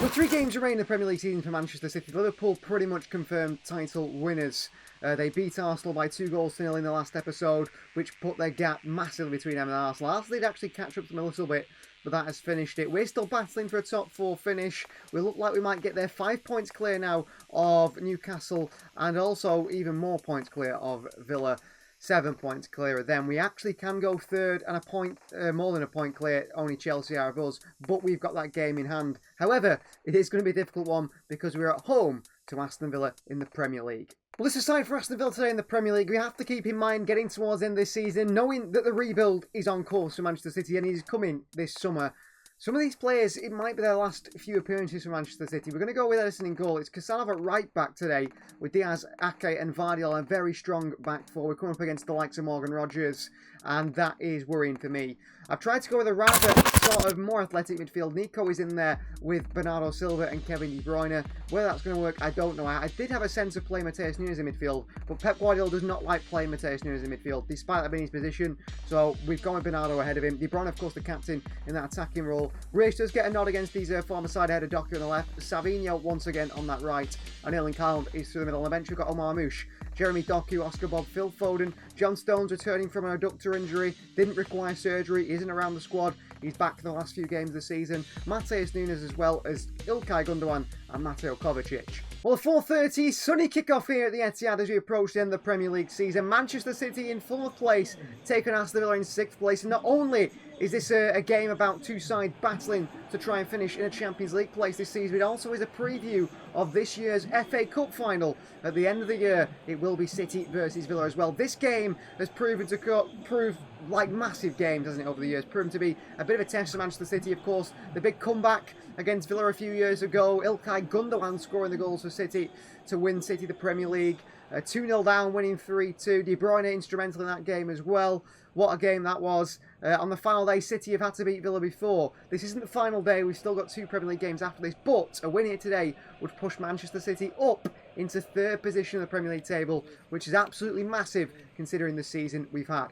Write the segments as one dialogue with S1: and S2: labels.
S1: Well, 3 games remain in the Premier League season for Manchester City. Liverpool pretty much confirmed title winners. They beat Arsenal by 2-0 in the last episode, which put their gap massively between them and Arsenal. Arsenal did actually catch up to them a little bit, but that has finished it. We're still battling for a top 4 finish. We look like we might get there 5 points clear now of Newcastle, and also even more points clear of Villa. 7 points clear of them. We actually can go third and a point, more than a point clear. Only Chelsea are above us, but we've got that game in hand. However, it is going to be a difficult one because we're at home to Aston Villa in the Premier League. Well, this is side for Aston Villa today in the Premier League. We have to keep in mind getting towards the end of this season, knowing that the rebuild is on course for Manchester City and is coming this summer. Some of these players, it might be their last few appearances for Manchester City. We're going to go with Ederson in goal. It's Casanova at right back today, with Diaz, Ake and Vardy, a very strong back four. We're coming up against the likes of Morgan Rogers, and that is worrying for me. I've tried to go with a rather sort of more athletic midfield. Nico is in there with Bernardo Silva and Kevin De Bruyne. Whether that's going to work, I don't know. I did have a sense of playing Mateus Nunes in midfield, but Pep Guardiola does not like playing Mateus Nunes in midfield, despite that being his position. So we've gone with Bernardo ahead of him. De Bruyne, of course, the captain in that attacking role. Race does get a nod against his former side ahead of Doku on the left. Savinho once again on that right. And Erling Haaland is through the middle. On the bench, we've got Omar Mouche, Jeremy Doku, Oscar Bob, Phil Foden. John Stones returning from an adductor injury. Didn't require surgery. Isn't around the squad. He's back for the last few games of the season. Mateus Nunes as well as Ilkay Gundogan and Mateo Kovacic. Well, a 4:30 sunny kickoff here at the Etihad as we approach the end of the Premier League season. Manchester City in 4th place, taking Aston Villa in 6th place. And not only is this a game about two sides battling to try and finish in a Champions League place this season, it also is a preview of this year's FA Cup final. At the end of the year, it will be City versus Villa as well. This game has proven to prove like massive games, hasn't it, over the years? Proven to be a bit of a test for Manchester City, of course. The big comeback against Villa a few years ago. Ilkay Gundogan scoring the goals for City to win City the Premier League. 2-0 down, winning 3-2. De Bruyne instrumental in that game as well. What a game that was. On the final day, City have had to beat Villa before. This isn't the final day. We've still got 2 Premier League games after this. But a win here today would push Manchester City up into 3rd position in the Premier League table, which is absolutely massive considering the season we've had.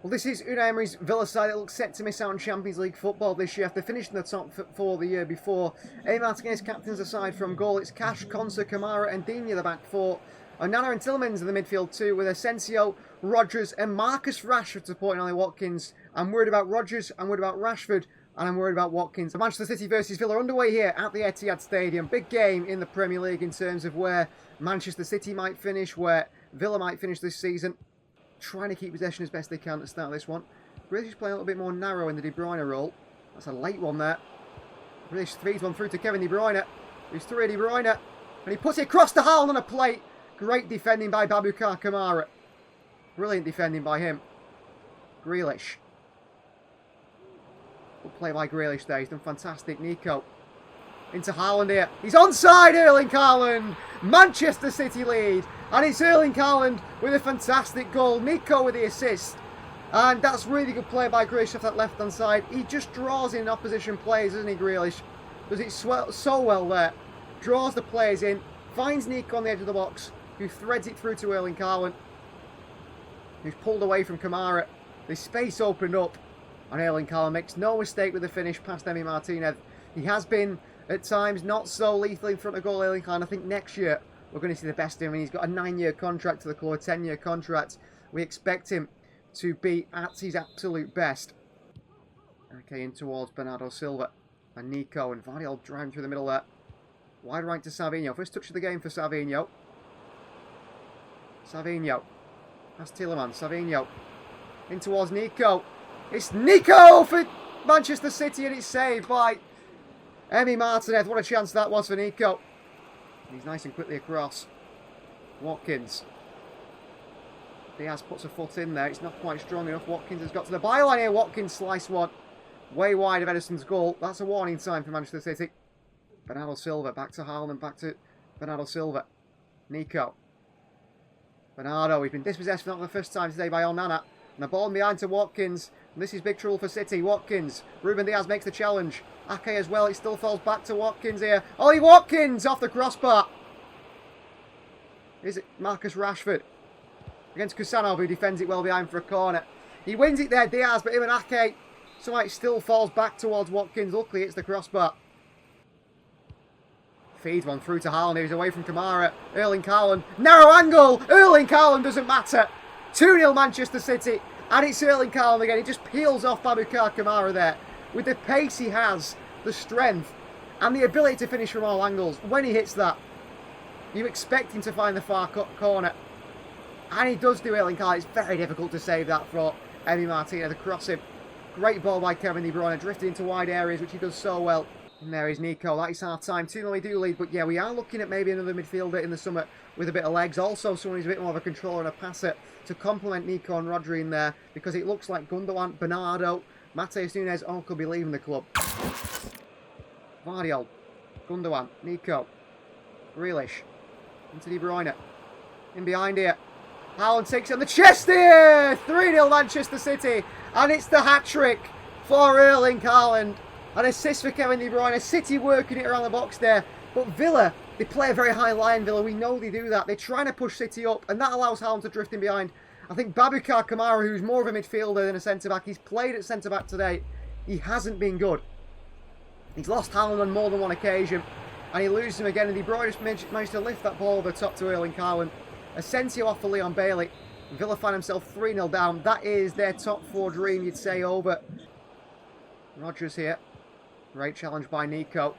S1: Well, this is Unai Emery's Villa side that looks set to miss out on Champions League football this year after finishing the top 4 the year before. Emi Martinez captains the side from goal. It's Cash, Konsa, Kamara and Digne the back 4. Onana and Tielemans in the midfield too, with Asensio, Rodgers and Marcus Rashford supporting Ollie Watkins. I'm worried about Rodgers, I'm worried about Rashford, and I'm worried about Watkins. Manchester City versus Villa underway here at the Etihad Stadium. Big game in the Premier League in terms of where Manchester City might finish, where Villa might finish this season. Trying to keep possession as best they can to start this one. Grealish playing a little bit more narrow in the De Bruyne role. That's a late one there. Grealish feeds one through to Kevin De Bruyne. Who's through De Bruyne. And he puts it across the Haaland on a plate. Great defending by Baboucarr Kamara. Brilliant defending by him. Grealish. Good play by Grealish there. He's done fantastic. Nico. Into Haaland here. He's onside, Erling Haaland. Manchester City lead. And it's Erling Haaland with a fantastic goal. Nico with the assist. And that's really good play by Grealish off that left-hand side. He just draws in opposition players, doesn't he, Grealish? Does it so well there. Draws the players in. Finds Nico on the edge of the box, who threads it through to Erling Haaland, who's pulled away from Kamara. The space opened up, and Erling Haaland makes no mistake with the finish past Emi Martinez. He has been, at times, not so lethal in front of goal, Erling Haaland. I think next year we're going to see the best of him. He's got a 9-year contract to the club, a 10-year contract. We expect him to be at his absolute best. Okay, in towards Bernardo Silva and Nico, and Vardy all driving through the middle there. Wide right to Savinho. First touch of the game for Savinho. Savinho. That's Tielemans. Savinho. In towards Nico. It's Nico for Manchester City, and it's saved by Emi Martinez. What a chance that was for Nico. He's nice and quickly across. Watkins. Diaz puts a foot in there. It's not quite strong enough. Watkins has got to the byline here. Watkins sliced one. Way wide of Ederson's goal. That's a warning sign for Manchester City. Bernardo Silva, back to Haaland, back to Bernardo Silva. Nico. Bernardo, he's been dispossessed for not the first time today by Onana. And the ball behind to Watkins. And this is big trouble for City. Watkins. Ruben Diaz makes the challenge. Ake as well. It still falls back to Watkins here. Ollie Watkins off the crossbar. Is it Marcus Rashford? Against Casanova, who defends it well behind for a corner. He wins it there, Diaz, but him and Ake, somehow it still falls back towards Watkins. Luckily, it's the crossbar. Feeds one through to Haaland. He's away from Kamara. Erling Haaland. Narrow angle. Erling Haaland doesn't matter. 2-0 Manchester City. And it's Erling Haaland again. He just peels off Babukar Kamara there. With the pace he has, the strength, and the ability to finish from all angles. When he hits that, you expect him to find the far corner. And he does do Erling Haaland. It's very difficult to save that for Emi Martinez to cross him. Great ball by Kevin De Bruyne. Drifted into wide areas, which he does so well. And there is Nico. That is half time. 2-0 we do lead. But yeah, we are looking at maybe another midfielder in the summer with a bit of legs. Also, someone who's a bit more of a controller and a passer to complement Nico and Rodri in there. Because it looks like Gundogan, Bernardo, Matheus Nunes all could be leaving the club. Vardiol, Gundogan, Nico, Grealish, into De Bruyne. In behind here. Haaland takes it on the chest here! 3-0 Manchester City. And it's the hat-trick for Erling Haaland. An assist for Kevin De Bruyne. City working it around the box there. But Villa, they play a very high line, Villa. We know they do that. They're trying to push City up, and that allows Haaland to drift in behind. I think Babukar Kamara, who's more of a midfielder than a centre-back, he's played at centre-back today. He hasn't been good. He's lost Haaland on more than one occasion, and he loses him again. And De Bruyne just managed to lift that ball over the top to Erling Haaland. Asensio off for Leon Bailey. Villa find himself 3-0 down. That is their top four dream, you'd say, over. Rodgers here. Great challenge by Nico.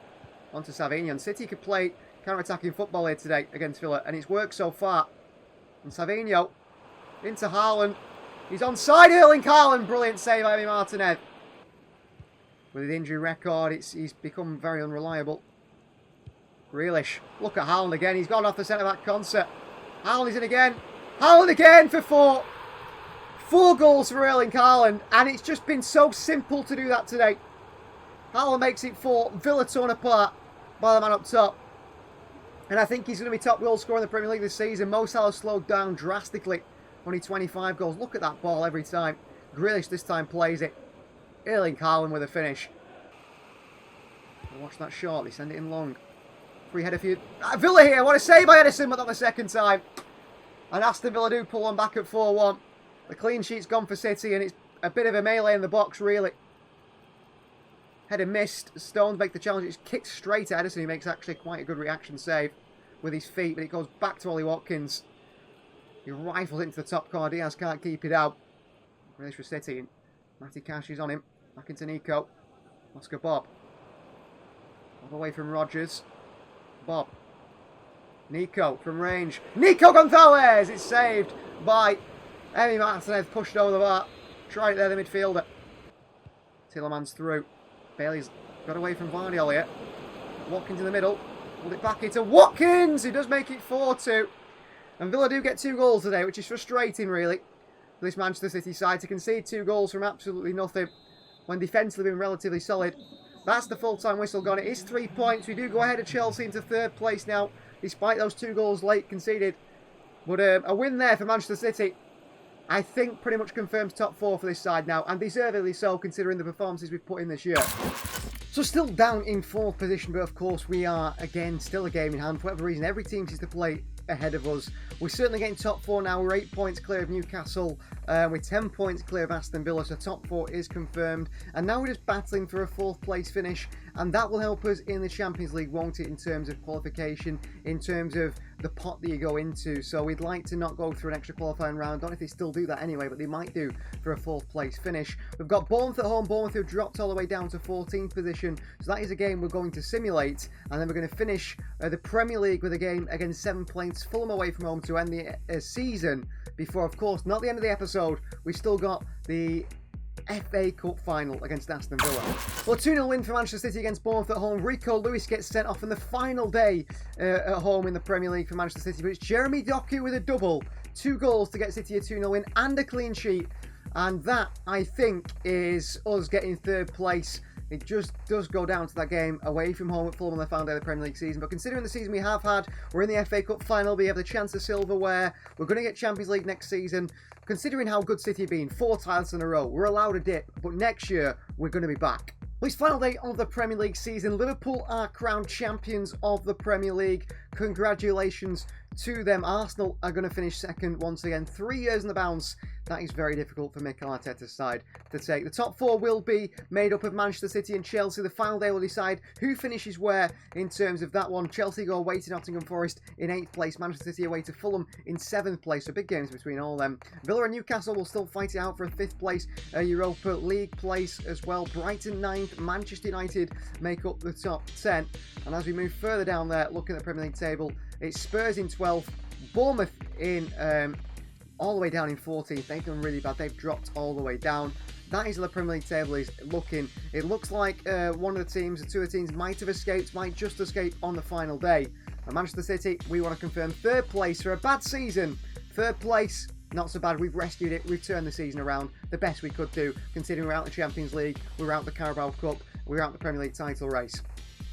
S1: On to Savinho. And City could play counter-attacking football here today against Villa, and it's worked so far. And Savinho into Haaland. He's onside. Erling Haaland. Brilliant save by Emi Martinez. With his injury record, he's become very unreliable. Grealish. Look at Haaland again. He's gone off the centre-back concert. Haaland is in again. Haaland again for 4. 4 goals for Erling Haaland, and it's just been so simple to do that today. Haaland makes it 4. Villa torn apart by the man up top. And I think he's going to be top goal scorer in the Premier League this season. Mo Salah slowed down drastically. Only 25 goals. Look at that ball every time. Grealish this time plays it. Erling Haaland with a finish. Watch that shortly. Send it in long. Free header for you. Villa here. What a save by Edison, but not the second time. And Aston Villa do pull one back at 4-1. The clean sheet's gone for City, and it's a bit of a melee in the box, really. Header missed. Stones make the challenge. It's kicked straight at Edison. He makes actually quite a good reaction save with his feet, but it goes back to Ollie Watkins. He rifles into the top corner. Diaz can't keep it out. Grealish for City. Matty Cash is on him. Back into Nico. Oscar Bob. Bob away from Rodgers. Bob. Nico from range. Nico Gonzalez! It's saved by Emi Martinez. Pushed over the bar. Tried it there, the midfielder. Tillerman's through. Bailey's got away from Vardiol here. Watkins in the middle. Pulled it back into Watkins! Who does make it 4-2. And Villa do get 2 goals today, which is frustrating, really, for this Manchester City side to concede 2 goals from absolutely nothing when defensively been relatively solid. That's the full-time whistle gone. It is 3 points. We do go ahead of Chelsea into 3rd place now, despite those 2 goals late conceded. But a win there for Manchester City, I think, pretty much confirms top 4 for this side now, and deservedly so, considering the performances we've put in this year. So still down in 4th position, but of course we are, again, still a game in hand. For whatever reason, every team seems to play ahead of us. We're certainly getting top 4 now. We're 8 points clear of Newcastle. We're 10 points clear of Aston Villa, so top 4 is confirmed. And now we're just battling for a 4th place finish, and that will help us in the Champions League, won't it, in terms of qualification, in terms of the pot that you go into. So we'd like to not go through an extra qualifying round. Don't know if they still do that anyway, but they might do for a 4th place finish. We've got Bournemouth at home. Bournemouth have dropped all the way down to 14th position, so that is a game we're going to simulate, and then we're going to finish the Premier League with a game against 7 points, Fulham away from home to end the season. Before, of course, not the end of the episode, we've still got the FA Cup final against Aston Villa. Well, 2-0 win for Manchester City against Bournemouth at home. Rico Lewis gets sent off in the final day at home in the Premier League for Manchester City, but it's Jeremy Doku with a double. 2 goals to get City a 2-0 win and a clean sheet, and that, I think, is us getting 3rd place. It just does go down to that game away from home at Fulham on the final day of the Premier League season. But considering the season we have had, we're in the FA Cup final, we have the chance of silverware, we're going to get Champions League next season. Considering how good City have been, 4 titles in a row, we're allowed a dip, but next year we're going to be back. Well, it's final day of the Premier League season. Liverpool are crowned champions of the Premier League. Congratulations to them. Arsenal are going to finish second once again. 3 years in the bounce. That is very difficult for Mikel Arteta's side to take. The top four will be made up of Manchester City and Chelsea. The final day will decide who finishes where in terms of that one. Chelsea go away to Nottingham Forest in 8th place. Manchester City away to Fulham in 7th place. So big games between all of them. Villa and Newcastle will still fight it out for a 5th place Europa League place as well. Brighton 9th. Manchester United make up the top 10. And as we move further down there, looking at the Premier League table, it's Spurs in 12th. Bournemouth in all the way down in 14th. They've done really bad. They've dropped all the way down. That is how the Premier League table is looking. It looks like one of the teams, the two of the teams might have escaped, might just escape on the final day. And Manchester City, we want to confirm 3rd place for a bad season. 3rd place, not so bad. We've rescued it. We've turned the season around the best we could do, considering we're out the Champions League, we're out the Carabao Cup, we're out the Premier League title race.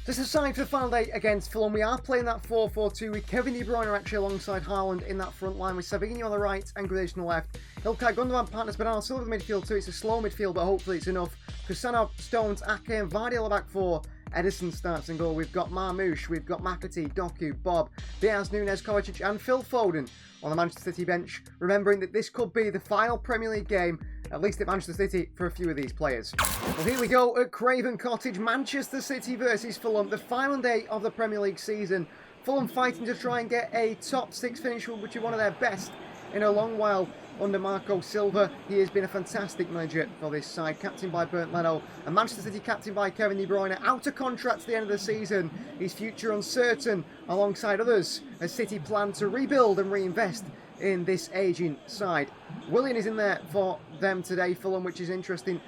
S1: Just aside for the final day against Fulham, we are playing that 4-4-2 with Kevin De Bruyne actually alongside Haaland in that front line with Savinho on the right and Grealish on the left. Ilkay Gundogan partners Bernardo Silva in the midfield too. It's a slow midfield, but hopefully it's enough. Kusanov, Stones, Ake and Vardy on the back four. Edison starts in goal. We've got Marmoush, we've got McAtee, Doku, Bob, Diaz, Nunes, Kovacic and Phil Foden on the Manchester City bench. Remembering that this could be the final Premier League game, at least at Manchester City, for a few of these players. Well, here we go at Craven Cottage, Manchester City versus Fulham, the final day of the Premier League season. Fulham fighting to try and get a top 6 finish, which is one of their best in a long while under Marco Silva. He has been a fantastic manager for this side, captained by Bernd Leno, and Manchester City captained by Kevin De Bruyne, out of contract at the end of the season. His future uncertain alongside others as City plan to rebuild and reinvest in this ageing side. Willian is in there for them today, Fulham, which is interesting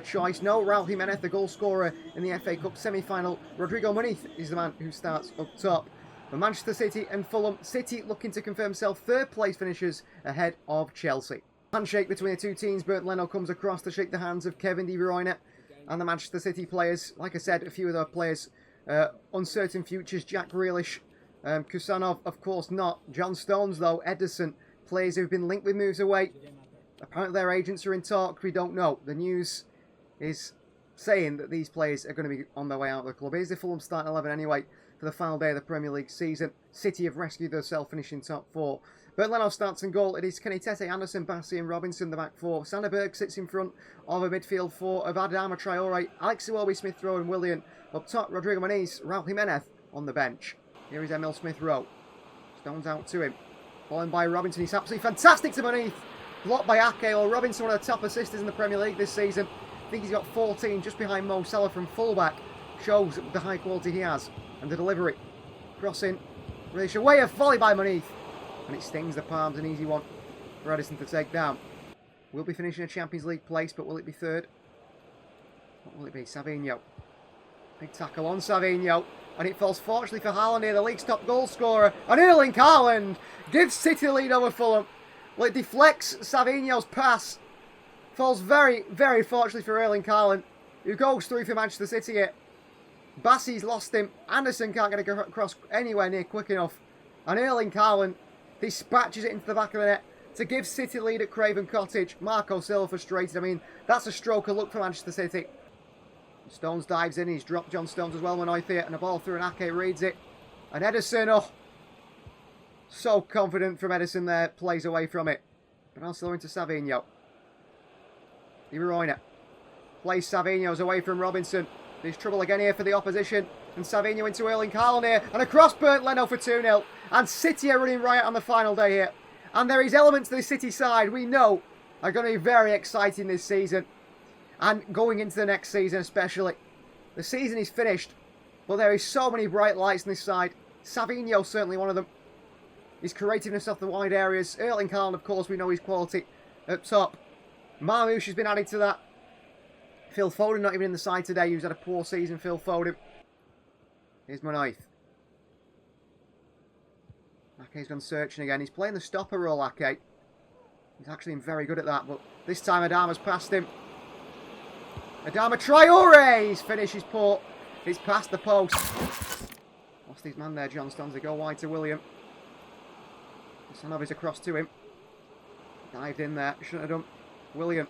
S1: choice. No, Raul Jimenez, the goal scorer in the FA Cup semi-final. Rodrigo Muniz is the man who starts up top. For Manchester City and Fulham, City looking to confirm themselves 3rd place finishers ahead of Chelsea. Handshake between the two teams. Bernd Leno comes across to shake the hands of Kevin De Bruyne and the Manchester City players. Like I said, a few of their players, uncertain futures. Jack Grealish, Kusanov, of course not. John Stones, though. Edison, players who've been linked with moves away. Apparently their agents are in talk. We don't know. The news is saying that these players are going to be on their way out of the club. Here's the Fulham starting 11 anyway for the final day of the Premier League season. City have rescued themselves, finishing top 4. Bernd Leno starts in goal. It is Kenny Tete, Anderson, Bassi and Robinson, the back 4. Sander Berg sits in front of a midfield 4 of Adama Traore, Alex Iwobi, Smith Rowe and Willian. Up top, Rodrigo Muniz, Raul Jimenez on the bench. Here is Emil Smith Rowe. Stones out to him. Followed by Robinson. He's absolutely fantastic to beneath. Blocked by Ake, or Robinson, one of the top assisters in the Premier League this season. I think he's got 14 just behind Mo Salah from fullback. Shows the high quality he has. And the delivery. Crossing. Really away, a volley by Muniz. And it stings the palms, an easy one for Edison to take down. Will be finishing a Champions League place, but will it be 3rd? What will it be? Savinho. Big tackle on Savinho. And it falls fortunately for Haaland here, the league's top goal scorer. And Erling Haaland gives City the lead over Fulham. Well, it deflects Savinho's pass. Falls very, very fortunately for Erling Haaland, who goes through for Manchester City here. Bassi's lost him. Anderson can't get across anywhere near quick enough. And Erling Haaland dispatches it into the back of the net to give City lead at Craven Cottage. Marco Silva frustrated. I mean, that's a stroke of luck for Manchester City. Stones dives in. He's dropped John Stones as well, Manoithia, and a ball through, and Ake reads it. And Edison, oh, so confident from Edison there, plays away from it. But also into Savinho. De Bruyne plays Savinho's away from Robinson. There's trouble again here for the opposition. And Savinho into Erling Haaland here. And across Bernd Leno for 2-0. And City are running riot on the final day here. And there is elements to the City side we know are going to be very exciting this season. And going into the next season especially. The season is finished. But there is so many bright lights on this side. Savinho certainly one of them. His creativeness off the wide areas. Erling Haaland, of course, we know his quality up top. Marmoush has been added to that. Phil Foden not even in the side today. He's had a poor season, Phil Foden. Here's Muniz. Ake's gone searching again. He's playing the stopper role, Ake. He's actually been very good at that, but this time Adama's passed him. Adama Traore! His finish is poor. It's past the post. Lost his man there, John Stones. They go wide to William. Kusanov is across to him. Dived in there. Shouldn't have done. William.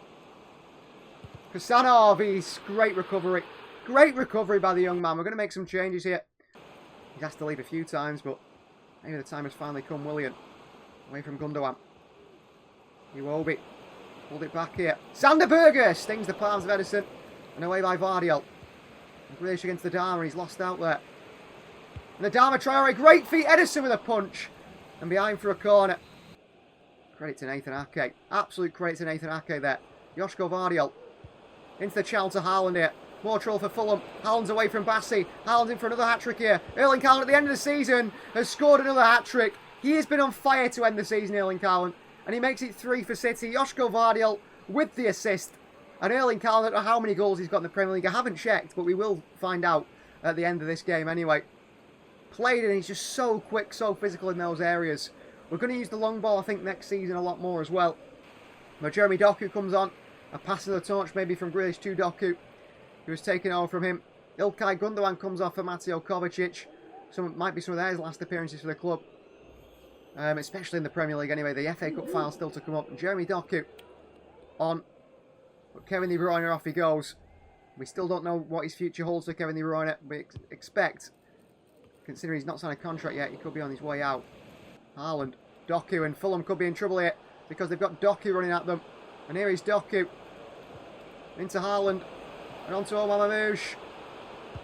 S1: Kusanov, he's great recovery. Great recovery by the young man. We're going to make some changes here. He's asked to leave a few times, but maybe the time has finally come. Willian. Away from Gundogan. Iwobi. Pulled it back here. Sanderberger stings the palms of Edison. And away by Vardiel. Grealish against the Dharma. He's lost out there. And the Dharma Traore. Great feet. Edison with a punch. And behind for a corner. Credit to Nathan Ake. Absolute credit to Nathan Ake there. Joško Vardiel. Into the channel to Haaland here. More trouble for Fulham. Haaland's away from Bassi. Haaland's in for another hat-trick here. Erling Haaland at the end of the season has scored another hat-trick. He has been on fire to end the season, Erling Haaland. And he makes it 3 for City. Joško Vardiel with the assist. And Erling Haaland, I don't know how many goals he's got in the Premier League. I haven't checked, but we will find out at the end of this game anyway. Played and he's just so quick, so physical in those areas. We're going to use the long ball, I think, next season a lot more as well. Now Jeremy Doku comes on. A pass of the torch maybe from Grealish to Doku, who was taken over from him. Ilkay Gundogan comes off for Mateo Kovacic. Might be some of their last appearances for the club. Especially in the Premier League anyway. The FA Cup final still to come up. Jeremy Doku on. But Kevin De Bruyne, off he goes. We still don't know what his future holds for Kevin De Bruyne. We expect, considering he's not signed a contract yet, he could be on his way out. Haaland, Doku, and Fulham could be in trouble here because they've got Doku running at them. And here is Doku. Into Haaland. And onto Omar Mamouche.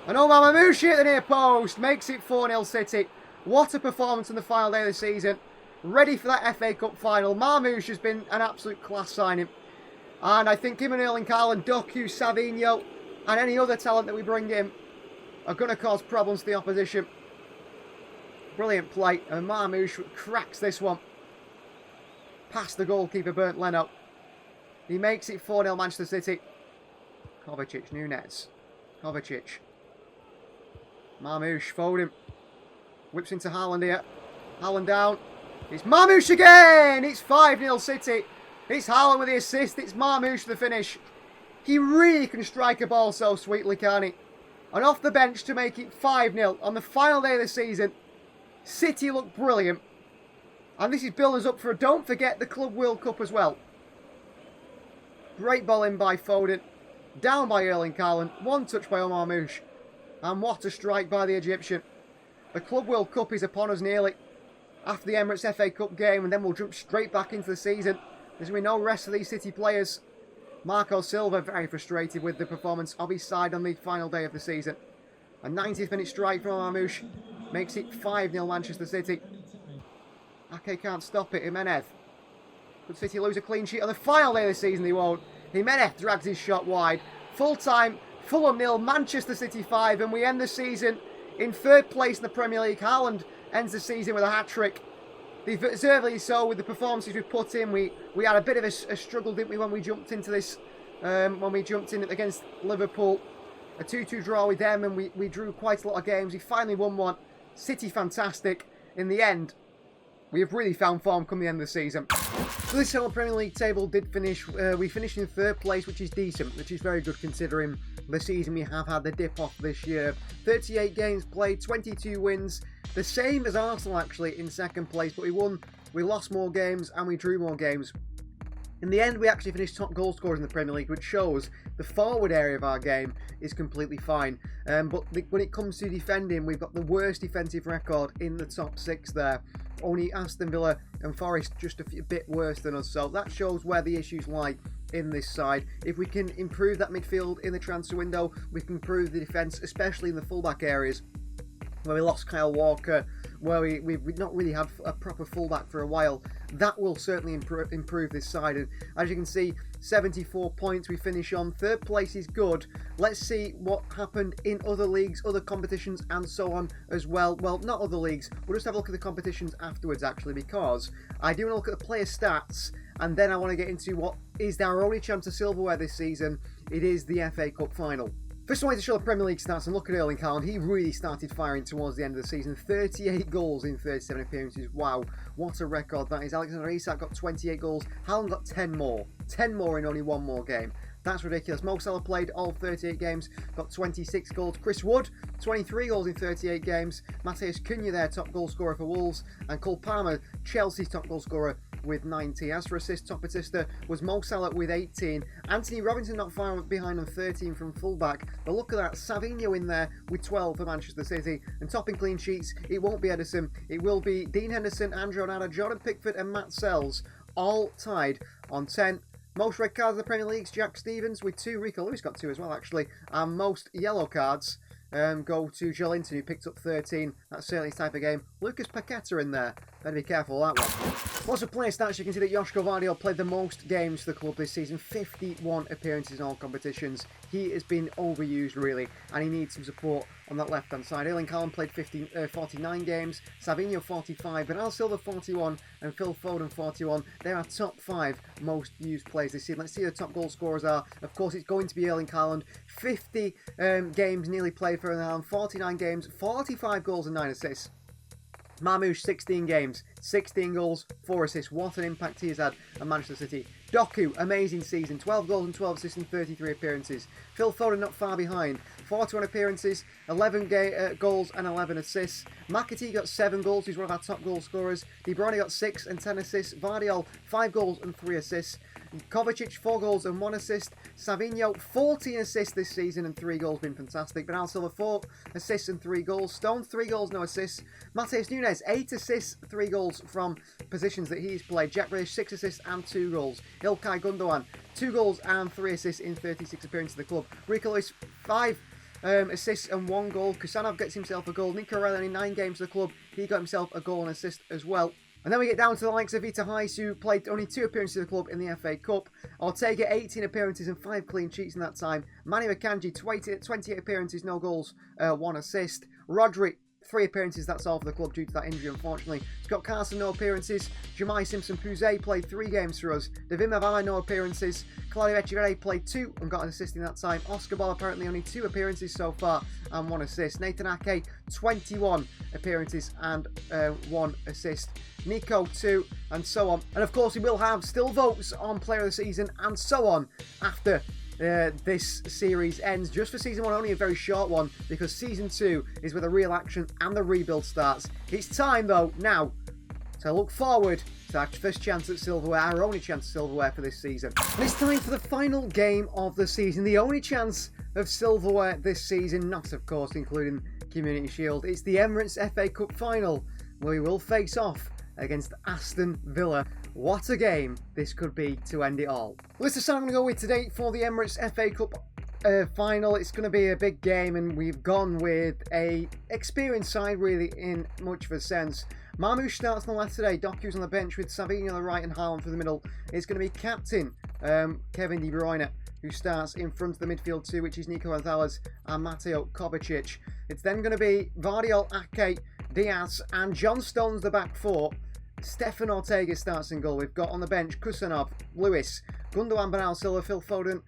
S1: And Omar Mamouche at the near post. Makes it 4-0 City. What a performance on the final day of the season. Ready for that FA Cup final. Mamouche has been an absolute class signing. And I think him and Erling Haaland, Doku, Savinho, and any other talent that we bring in are going to cause problems to the opposition. Brilliant play. And Mamouche cracks this one. Past the goalkeeper, Bernd Leno. He makes it 4-0 Manchester City. Kovacic, Nunes. Kovacic. Mamouche, Foden. Whips into Haaland here. Haaland down. It's Mamouche again! It's 5-0 City. It's Haaland with the assist. It's Mamouche for the finish. He really can strike a ball so sweetly, can't he? And off the bench to make it 5-0 on the final day of the season. City look brilliant. And this is building us up for, don't forget, the Club World Cup as well. Great ball in by Foden. Down by Erling Haaland. One touch by Omar Mamouche. And what a strike by the Egyptian. The Club World Cup is upon us nearly. After the Emirates FA Cup game, and then we'll jump straight back into the season. There's going to be no rest for these City players. Marco Silva very frustrated with the performance of his side on the final day of the season. A 90th minute strike from Mamouche makes it 5-0 Manchester City. Ake can't stop it. Jimenez. Could City lose a clean sheet on the final day of the season? They won't. Jimenez drags his shot wide. Full time, Fulham 0, Manchester City 5, and we end the season in 3rd place in the Premier League. Haaland ends the season with a hat-trick. Deservedly so with the performances we put in. We had a bit of a struggle, didn't we, when we jumped into this, when we jumped in against Liverpool. A 2-2 draw with them, and we drew quite a lot of games. We finally won one. City fantastic. In the end, we have really found form come the end of the season. So this whole Premier League table did finish. We finished in 3rd place, which is decent, which is very good considering the season we have had the dip off this year. 38 games played, 22 wins. The same as Arsenal actually in 2nd place, but we lost more games and we drew more games. In the end, we actually finished top goal scorers in the Premier League, which shows the forward area of our game is completely fine. But when it comes to defending, we've got the worst defensive record in the top 6 there. Only Aston Villa and Forest just a bit worse than us. So that shows where the issues lie in this side. If we can improve that midfield in the transfer window, we can improve the defence, especially in the fullback areas, where we lost Kyle Walker, where we've not really had a proper fullback for a while. That will certainly improve this side. And as you can see, 74 points we finish on. 3rd place is good. Let's see what happened in other leagues, other competitions, and so on as well. Well, not other leagues. We'll just have a look at the competitions afterwards, actually, because I do want to look at the player stats, and then I want to get into what is our only chance of silverware this season. It is the FA Cup final. First, I wanted to show the Premier League stats and look at Erling Haaland. He really started firing towards the end of the season. 38 goals in 37 appearances. Wow, what a record that is. Alexander Isak got 28 goals. Haaland got 10 more. 10 more in only one more game. That's ridiculous. Mo Salah played all 38 games, got 26 goals. Chris Wood, 23 goals in 38 games. Matheus Cunha, their top goal scorer for Wolves. And Cole Palmer, Chelsea's top goal scorer, with 19. As for assists, top assister was Mo Salah with 18. Anthony Robinson not far behind on 13 from fullback. But look at that, Savinho in there with 12 for Manchester City. And topping clean sheets, it won't be Edison. It will be Dean Henderson, Andrew Onana, Jordan Pickford and Matt Sells, all tied on 10. Most red cards in the Premier League's Jack Stevens with 2. Rico Lewis got 2 as well, actually. And most yellow cards go to Joelinton, who picked up 13. That's certainly his type of game. Lucas Paqueta in there. Better be careful of that one. Lots of player stats. You can see that Joško Vardiol played the most games for the club this season. 51 appearances in all competitions. He has been overused, really, and he needs some support on that left-hand side. Erling Haaland played 49 games. Savinho 45. Bernardo Silva 41. And Phil Foden 41. They are top 5 most used players this season. Let's see who the top goal scorers are. Of course, it's going to be Erling Haaland. 50 games nearly played for Erling Haaland. 49 games, 45 goals and 9 assists. Marmoush, 16 games, 16 goals, 4 assists. What an impact he has had at Manchester City. Doku, amazing season. 12 goals and 12 assists in 33 appearances. Phil Foden not far behind. 41 appearances, 11 goals and 11 assists. McAtee got 7 goals. He's one of our top goal scorers. De Bruyne got 6 and 10 assists. Vardiol, 5 goals and 3 assists. Kovacic, 4 goals and 1 assist. Savinho, 14 assists this season and 3 goals, been fantastic. Bernardo Silva, 4 assists and 3 goals. Stone, 3 goals, no assists. Matheus Nunes, 8 assists, 3 goals from positions that he's played. Jack Grealish, 6 assists and 2 goals. Ilkay Gundogan, 2 goals and 3 assists in 36 appearances of the club. Rico Lewis, 5 assists and 1 goal. Kusanov gets himself a goal. Nico Rell, only 9 games for the club. He got himself a goal and assist as well. And then we get down to the likes of Vita Heis, who played only 2 appearances for the club in the FA Cup. Ortega, 18 appearances and 5 clean sheets in that time. Manny Akanji, 28 appearances, no goals, 1 assist. Rodri, 3 appearances, that's all for the club due to that injury, unfortunately. Scott Carson, no appearances. Jemai Simpson-Puzet played 3 games for us. David Mavama, no appearances. Claudio Echeverri played 2 and got an assist in that time. Oscar Ball, apparently only 2 appearances so far and 1 assist. Nathan Ake, 21 appearances and 1 assist. Nico, 2, and so on. And of course, we will have still votes on Player of the Season and so on after this series ends. Just for Season 1, only a very short one, because Season 2 is where the real action and the rebuild starts. It's time, though, now, to look forward to our first chance at silverware, our only chance at silverware for this season. And it's time for the final game of the season, the only chance of silverware this season, not, of course, including Community Shield. It's the Emirates FA Cup final, where we will face off against Aston Villa. What a game this could be to end it all. Well, this is the side I'm going to go with today for the Emirates FA Cup final. It's going to be a big game, and we've gone with a experienced side, really, in much of a sense. Marmoush starts on the left today. Doku's on the bench with Savinho on the right and Haaland through the middle. It's going to be captain Kevin De Bruyne, who starts in front of the midfield two, which is Nico Gonzalez and Mateo Kovacic. It's then going to be Vardiol, Ake, Diaz and John Stones the back 4. Stefan Ortega starts in goal. We've got on the bench Kusanov, Lewis, Gundogan, Bernardo Silva, Phil Foden,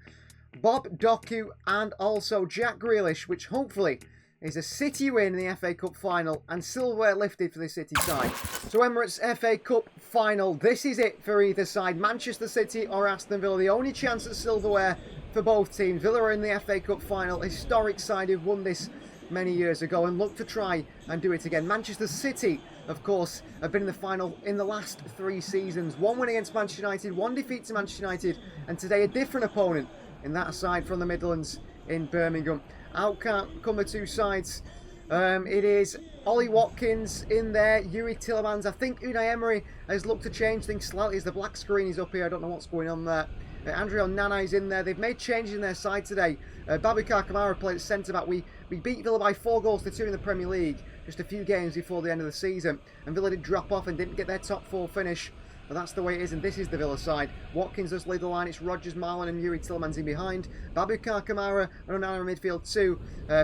S1: Bob Doku and also Jack Grealish, which hopefully is a City win in the FA Cup final and silverware lifted for the City side. So Emirates FA Cup final, this is it for either side. Manchester City or Aston Villa, the only chance at silverware for both teams. Villa are in the FA Cup final, historic side who've won this many years ago and look to try and do it again. Manchester City, of course, have been in the final in the last 3 seasons. 1 win against Manchester United, 1 defeat to Manchester United, and today a different opponent in that side from the Midlands in Birmingham. Out come the 2 sides. It is Ollie Watkins in there, Yuri Tillemans. I think Unai Emery has looked to change things slightly as the black screen is up here. I don't know what's going on there. Andrea Onana is in there. They've made changes in their side today. Baboucarr Kamara played at centre-back. We beat Villa by 4 goals to 2 in the Premier League just a few games before the end of the season. And Villa did drop off and didn't get their top 4 finish. But that's the way it is, and this is the Villa side. Watkins does lead the line. It's Rodgers, Marlon and Yuri Tillemans in behind. Baboucarr Kamara and Onana in midfield too.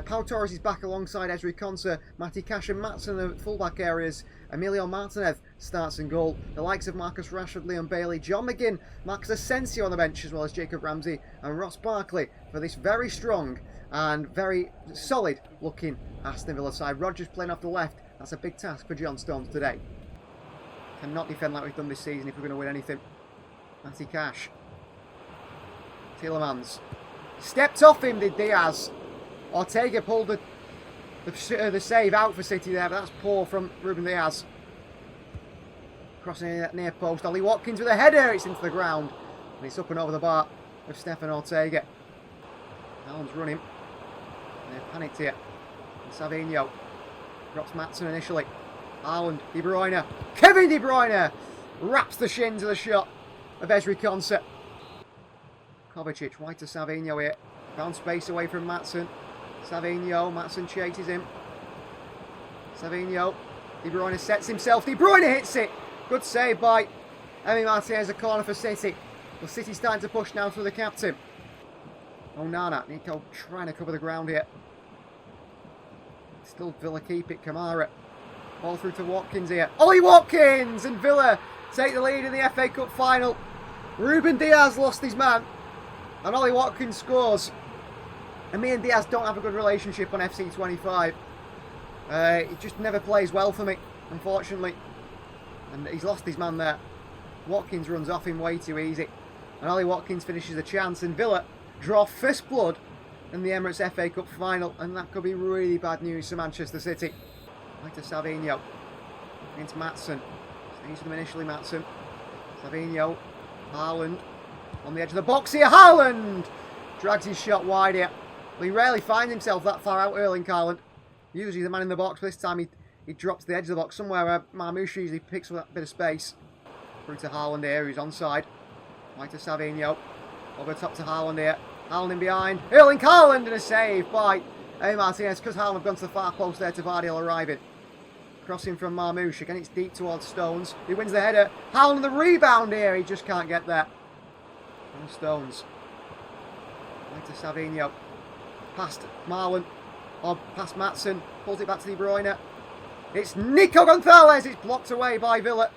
S1: Pau Torres is back alongside Ezri Konsa. Mati Cash and Matson in the fullback areas. Emilio Martinez starts in goal. The likes of Marcus Rashford, Leon Bailey, John McGinn, Marcus Asensio on the bench, as well as Jacob Ramsey and Ross Barkley for this very strong and very solid looking Aston Villa side. Rodgers playing off the left. That's a big task for John Stones today. Cannot defend like we've done this season if we're going to win anything. Matty Cash. Tillemans. Stepped off him, did Diaz. Ortega pulled the save out for City there, but that's poor from Ruben Diaz. Crossing in that near post. Ollie Watkins with a header. It's into the ground. And it's up and over the bar with Stefan Ortega. Alan's running. They're panicked here. And Savinho drops Maatsen initially. Haaland, De Bruyne. Kevin De Bruyne wraps the shins of the shot of Ezri Konsa. Kovacic, right to Savinho here. Found space away from Maatsen. Savinho, Maatsen chases him. Savinho, De Bruyne sets himself. De Bruyne hits it. Good save by Emi Martinez, a corner for City. Well, City's starting to push now through the captain. Onana, Nico trying to cover the ground here. Still Villa keep it, Kamara. Ball through to Watkins here. Ollie Watkins! And Villa take the lead in the FA Cup final. Ruben Diaz lost his man. And Ollie Watkins scores. And me and Diaz don't have a good relationship on FC 25. He just never plays well for me, unfortunately. And he's lost his man there. Watkins runs off him way too easy. And Ollie Watkins finishes the chance. And Villa draw first blood in the Emirates FA Cup final. And that could be really bad news for Manchester City. Back to Savinho. Into Maatsen. Stays with him initially, Maatsen. Savinho. Haaland. On the edge of the box here. Haaland! Drags his shot wide here. Well, he rarely finds himself that far out, Erling Haaland. Usually the man in the box, but this time he drops to the edge of the box, somewhere where Marmoush usually picks up that bit of space. Through to Haaland here, who's onside. Right to Savinho. Over the top to Haaland here. Haaland in behind. Erling Haaland, and a save by Emi Martinez, because Haaland have gone to the far post there to Vardiel arriving. Crossing from Marmoush. Again, it's deep towards Stones. He wins the header. Haaland the rebound here. He just can't get there. And Stones. Right to Savinho. Past Marlon. Or past Maatsen. Pulls it back to De Bruyne. It's Nico Gonzalez. It's blocked away by Villa.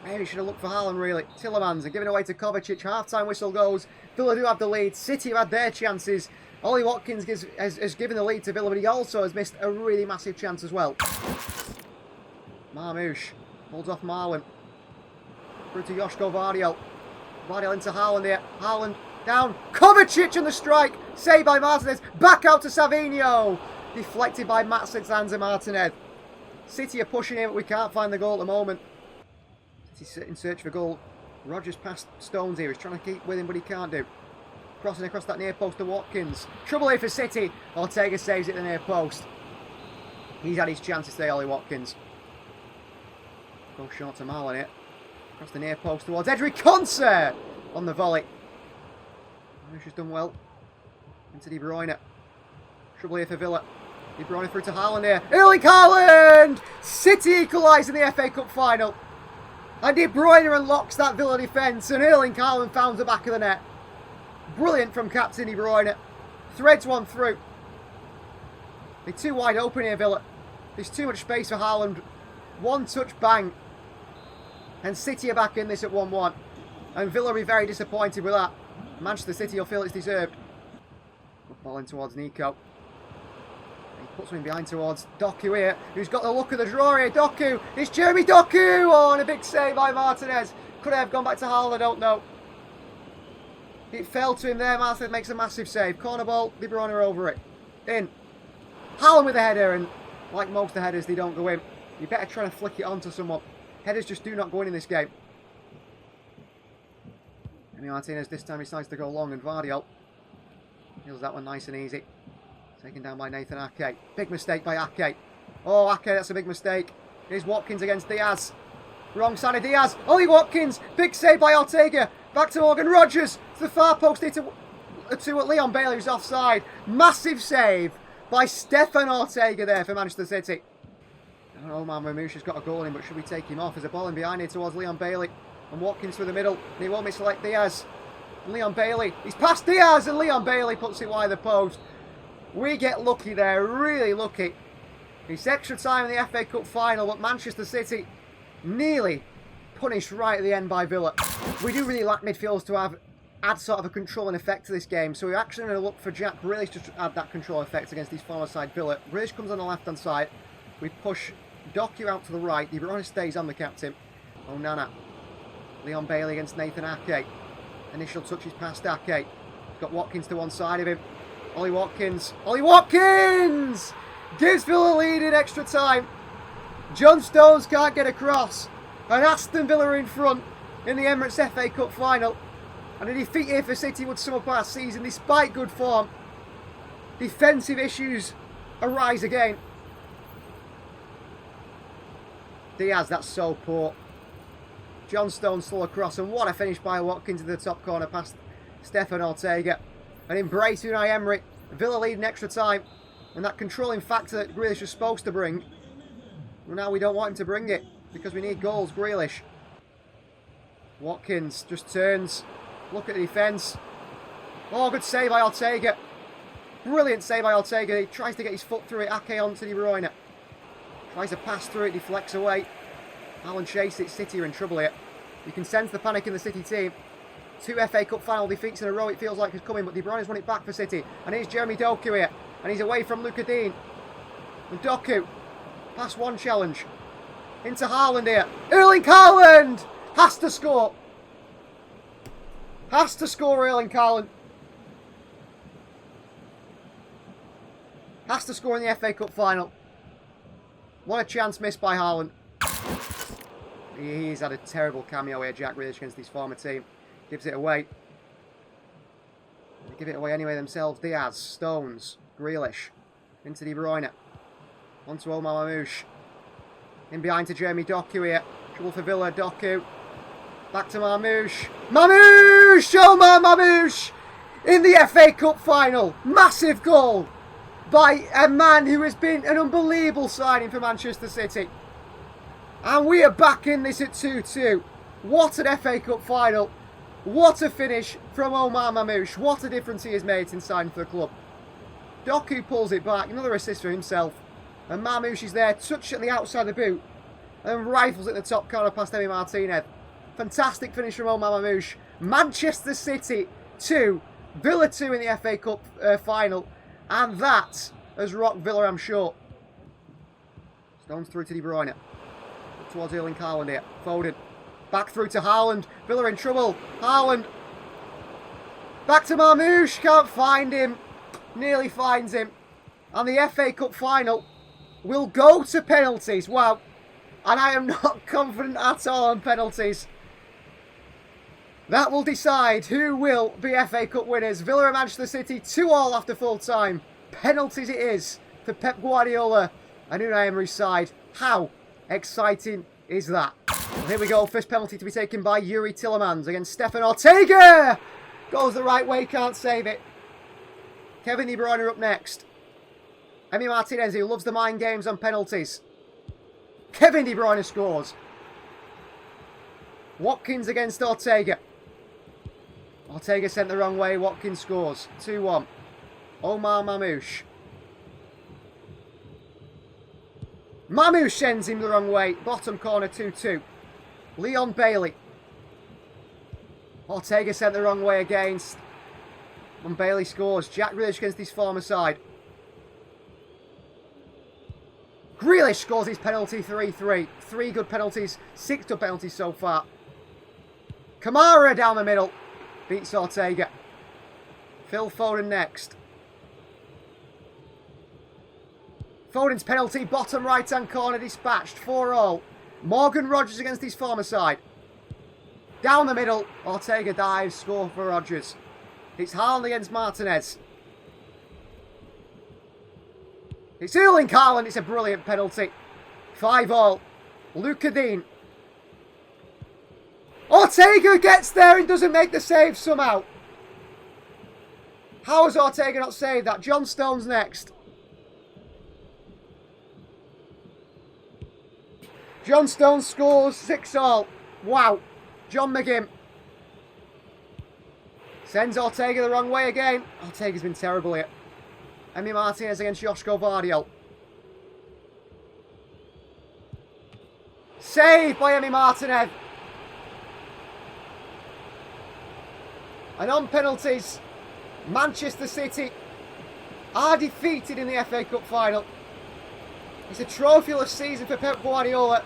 S1: Maybe should have looked for Haaland, really. Tillemans are giving away to Kovacic. Half-time whistle goes. Villa do have the lead. City have had their chances. Ollie Watkins has given the lead to Villa, but he also has missed a really massive chance as well. Marmoush holds off Marlon. Through to Joško Vardiel. Vardiel into Haaland here. Haaland down. Kovacic on the strike. Saved by Martinez. Back out to Savinho. Deflected by Maatsen's hands and Martinez. City are pushing him, but we can't find the goal at the moment. He's in search for a goal. Rogers past Stones here. He's trying to keep with him, but he can't do. Crossing across that near post to Watkins. Trouble here for City. Ortega saves it at the near post. He's had his chances today, Ollie Watkins. Go short to Marlon here. Across the near post towards Ezri Konsa on the volley. Marmoush has done well. Into De Bruyne. Trouble here for Villa. De Bruyne through to Haaland here. Erling Haaland! City equalise in the FA Cup final. And De Bruyne unlocks that Villa defence. And Erling Haaland found the back of the net. Brilliant from captain De Bruyne. Threads one through. They're too wide open here, Villa. There's too much space for Haaland. One touch, bang. And City are back in this at 1-1. And Villa will be very disappointed with that. Manchester City will feel it's deserved. Good ball in towards Nico. He puts him in behind towards Doku here, who's got the look of the draw here. Doku! It's Jeremy Doku! Oh, and a big save by Martinez. Could have gone back to Haaland, I don't know. It fell to him there. Martinez makes a massive save. Corner ball, De Bruyne over it. In. Haaland with a header, and like most of the headers, they don't go in. You better try to flick it onto someone. Headers just do not go in this game. Emi Martinez this time decides to go long, and Vardiel heals that one nice and easy. Taken down by Nathan Ake. Big mistake by Ake. Oh, Ake, that's a big mistake. Here's Watkins against Diaz. Wrong side of Diaz. Ollie Watkins. Big save by Ortega. Back to Morgan Rogers. To the far post here to Leon Bailey, who's offside. Massive save by Stefan Ortega there for Manchester City. I don't know, Marmoush has got a goal in, but should we take him off? There's a ball in behind here towards Leon Bailey. And Watkins through the middle. And he won't misselect Diaz. And Leon Bailey. He's past Diaz, and Leon Bailey puts it wide of the post. We get lucky there, really lucky. It's extra time in the FA Cup final, but Manchester City nearly punished right at the end by Villa. We do really lack midfielders to add sort of a controlling effect to this game, so we're actually going to look for Jack Grealish to add that control effect against his former side Villa. Grealish comes on the left-hand side. We push Doku out to the right. De Bruyne stays on the captain. Onana. Leon Bailey against Nathan Ake. Initial touches past Ake. He's got Watkins to one side of him. Ollie Watkins. Ollie Watkins! Gives Villa a lead in extra time. John Stones can't get across. And Aston Villa are in front in the Emirates FA Cup final. And a defeat here for City would sum up our season despite good form. Defensive issues arise again. Diaz, that's so poor. John Stones slow across, and what a finish by Watkins into the top corner past Stefan Ortega. An embrace Unai Emery. Villa lead in extra time. And that controlling factor that Grealish was supposed to bring. Well, now we don't want him to bring it because we need goals, Grealish. Watkins just turns. Look at the defence. Oh, good save by Ortega. Brilliant save by Ortega. He tries to get his foot through it. Ake onto De Bruyne. Tries to pass through it, deflects away. Alan chases it. City are in trouble here. You can sense the panic in the City team. 2 FA Cup final defeats in a row, it feels like, is coming, but De Bruyne's won it back for City. And here's Jeremy Doku here. And he's away from Luca Dean. And Doku, past one challenge. Into Haaland here. Erling Haaland has to score. Has to score, Erling Haaland. Has to score in the FA Cup final. What a chance missed by Haaland. He's had a terrible cameo here, Jack Grealish, against his former team. Gives it away. They give it away anyway themselves. Diaz, Stones, Grealish. Into De Bruyne. Onto Omar Mamouche. In behind to Jeremy Doku here. Trouble for Villa, Doku. Back to Mamouche. Mamouche! Omar Mamouche! In the FA Cup final. Massive goal by a man who has been an unbelievable signing for Manchester City. And we are back in this at 2-2. What an FA Cup final. What a finish from Omar Mamouche. What a difference he has made since signing for the club. Doku pulls it back. Another assist for himself. And Mamouche is there. Touch at the outside of the boot. And rifles at the top corner past Emi Martinez. Fantastic finish from Omar Mamouche. Manchester City 2. Villa 2 in the FA Cup final. And that has rocked Villa, I'm sure. Stones through to De Bruyne. Towards Erling Haaland here. Foden. Back through to Haaland. Villa in trouble. Haaland. Back to Mamouche. Can't find him. Nearly finds him. And the FA Cup final will go to penalties. Wow. And I am not confident at all on penalties. That will decide who will be FA Cup winners. Villa and Manchester City 2-2 after full time. Penalties it is for Pep Guardiola and Unai Emery's side. How exciting is that? Well, here we go. First penalty to be taken by Yuri Tillemans against Stefan Ortega. Goes the right way, can't save it. Kevin De Bruyne up next. Emi Martinez, who loves the mind games on penalties. Kevin De Bruyne scores. Watkins against Ortega. Ortega sent the wrong way. Watkins scores. 2-1. Omar Mamouche. Mamouche sends him the wrong way. Bottom corner 2-2. Leon Bailey. Ortega sent the wrong way against. And Bailey scores. Jack Grealish against his former side. Grealish scores his penalty 3-3. 3 good penalties. 6 good penalties so far. Kamara down the middle. Beats Ortega. Phil Foden next. Foden's penalty, bottom right-hand corner dispatched. 4-4. Morgan Rogers against his former side. Down the middle. Ortega dives. Score for Rogers. It's Haaland against Martinez. It's Erling Haaland. It's a brilliant penalty. 5-5. Luca Dean. Ortega gets there and doesn't make the save somehow. How has Ortega not saved that? John Stones next. John Stones scores 6-6. Wow. John McGinn. Sends Ortega the wrong way again. Ortega's been terrible here. Emi Martinez against Joško Vardiol. Saved by Emi Martinez. And on penalties, Manchester City are defeated in the FA Cup final. It's a trophyless season for Pep Guardiola.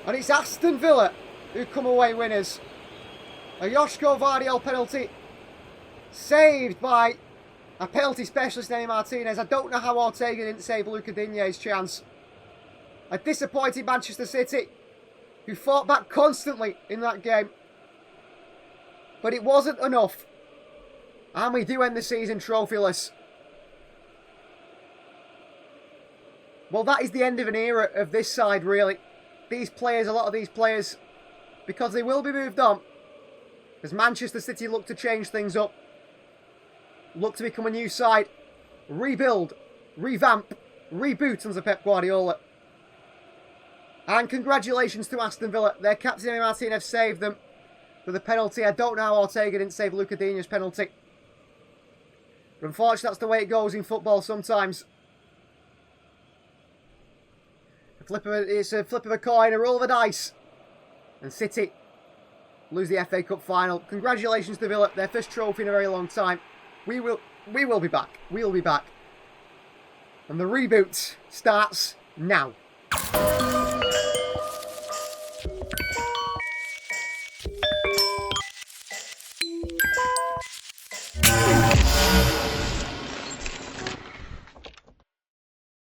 S1: And it's Aston Villa who come away winners. A Joško Vardiol penalty saved by a penalty specialist, Emi Martinez. I don't know how Ortega didn't save Luca Digne's chance. A disappointed Manchester City who fought back constantly in that game. But it wasn't enough. And we do end the season trophyless. Well, that is the end of an era of this side, really. These players, a lot of these players, because they will be moved on, as Manchester City look to change things up, look to become a new side, rebuild, revamp, reboot under Pep Guardiola. And congratulations to Aston Villa. Their captain, Emi Martinez, saved them for the penalty. I don't know how Ortega didn't save Luca Digne's penalty. But unfortunately, that's the way it goes in football sometimes. It's a flip of a coin, a roll of a dice. And City lose the FA Cup final. Congratulations to Villa, their first trophy in a very long time. We will be back. We will be back. And the reboot starts now.